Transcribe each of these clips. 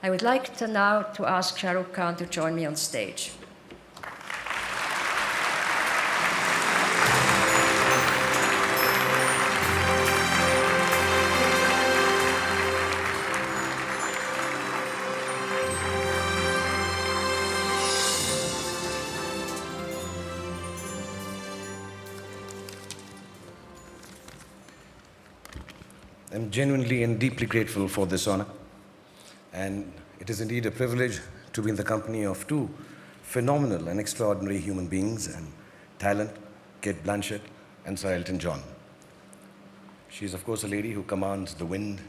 I would like to now to ask Sharukh Khan to join me on stage. I'm genuinely and deeply grateful for this honor, and it is indeed a privilege to be in the company of two phenomenal and extraordinary human beings and talent, Kate Blanchett and Sir Elton John. She is, of course, a lady who commands the wind,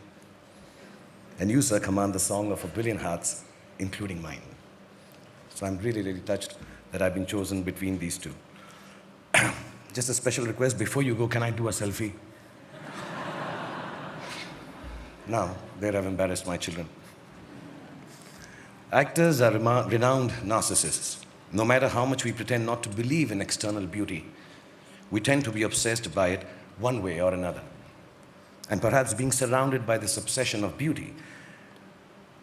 and you, sir, command the song of a billion hearts, including mine. So I'm really, really touched that I've been chosen between these two. Just a special request, before you go, can I do a selfie? Now, there I've embarrassed my children. Actors are renowned narcissists. No matter how much we pretend not to believe in external beauty, we tend to be obsessed by it one way or another. And perhaps being surrounded by this obsession of beauty,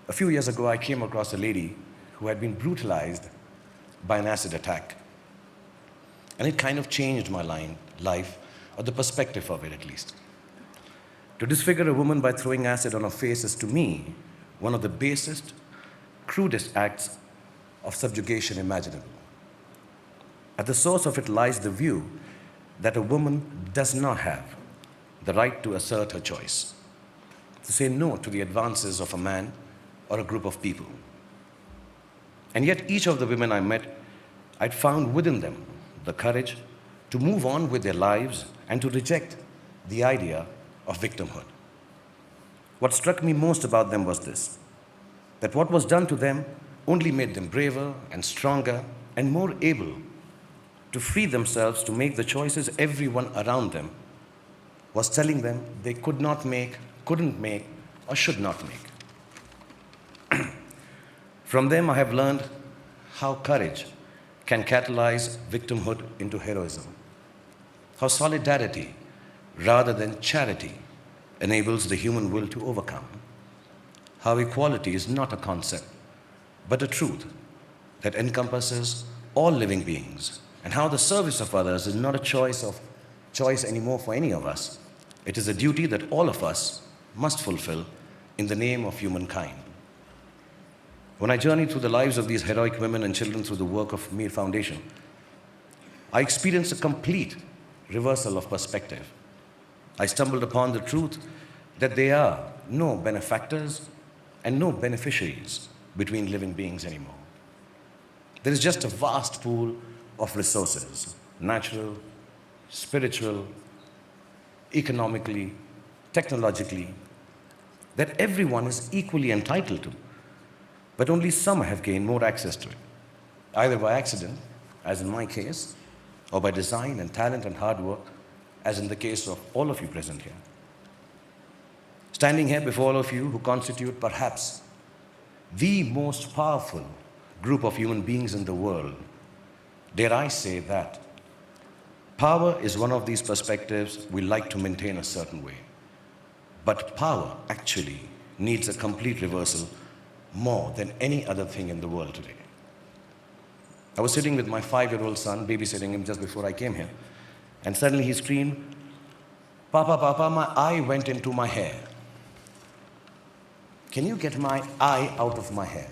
a few years ago I came across a lady who had been brutalized by an acid attack. And it kind of changed my life, or the perspective of it at least. To disfigure a woman by throwing acid on her face is, to me, one of the basest, crudest acts of subjugation imaginable. At the source of it lies the view that a woman does not have the right to assert her choice, to say no to the advances of a man or a group of people. And yet each of the women I met, I'd found within them the courage to move on with their lives and to reject the idea of victimhood. What struck me most about them was this, that what was done to them only made them braver and stronger and more able to free themselves to make the choices everyone around them was telling them they could not make, couldn't make, or should not make. From them I have learned how courage can catalyze victimhood into heroism, how solidarity rather than charity enables the human will to overcome, how equality is not a concept, but a truth that encompasses all living beings, and how the service of others is not a choice anymore for any of us. It is a duty that all of us must fulfill in the name of humankind. When I journeyed through the lives of these heroic women and children through the work of Mir Foundation, I experienced a complete reversal of perspective. I stumbled upon the truth that there are no benefactors and no beneficiaries between living beings anymore. There is just a vast pool of resources, natural, spiritual, economically, technologically, that everyone is equally entitled to, but only some have gained more access to it, either by accident, as in my case, or by design and talent and hard work, as in the case of all of you present here. Standing here before all of you who constitute perhaps the most powerful group of human beings in the world, dare I say that power is one of these perspectives we like to maintain a certain way. But power actually needs a complete reversal more than any other thing in the world today. I was sitting with my 5-year-old son, babysitting him just before I came here, and suddenly he screamed, "Papa, Papa, my eye went into my hair. Can you get my eye out of my hair?"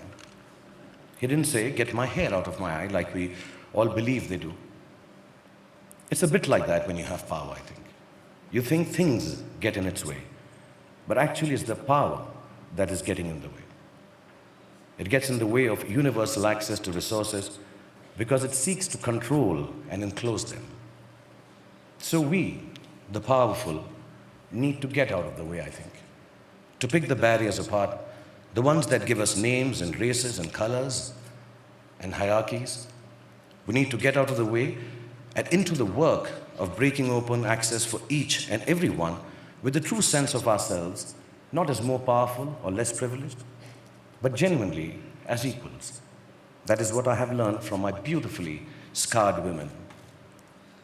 He didn't say, "Get my hair out of my eye," like we all believe they do. It's a bit like that when you have power, I think. You think things get in its way, but actually it's the power that is getting in the way. It gets in the way of universal access to resources because it seeks to control and enclose them. So we, the powerful, need to get out of the way, I think, to pick the barriers apart, the ones that give us names and races and colors and hierarchies. We need to get out of the way and into the work of breaking open access for each and everyone with the true sense of ourselves, not as more powerful or less privileged, but genuinely as equals. That is what I have learned from my beautifully scarred women.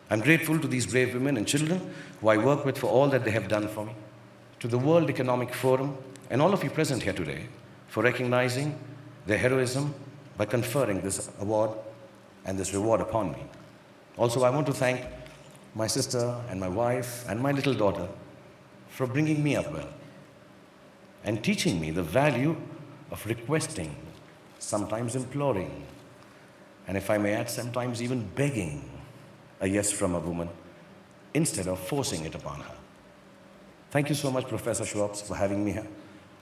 I'm grateful to these brave women and children who I work with for all that they have done for me, to the World Economic Forum and all of you present here today for recognizing their heroism by conferring this award and this reward upon me. Also, I want to thank my sister and my wife and my little daughter for bringing me up well and teaching me the value of requesting, sometimes imploring, and if I may add, sometimes even begging a yes from a woman instead of forcing it upon her. Thank you so much, Professor Schwartz, for having me here.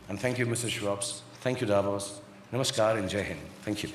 And thank you, Mrs. Schwartz. Thank you, Davos. Namaskar and Jai Hind. Thank you.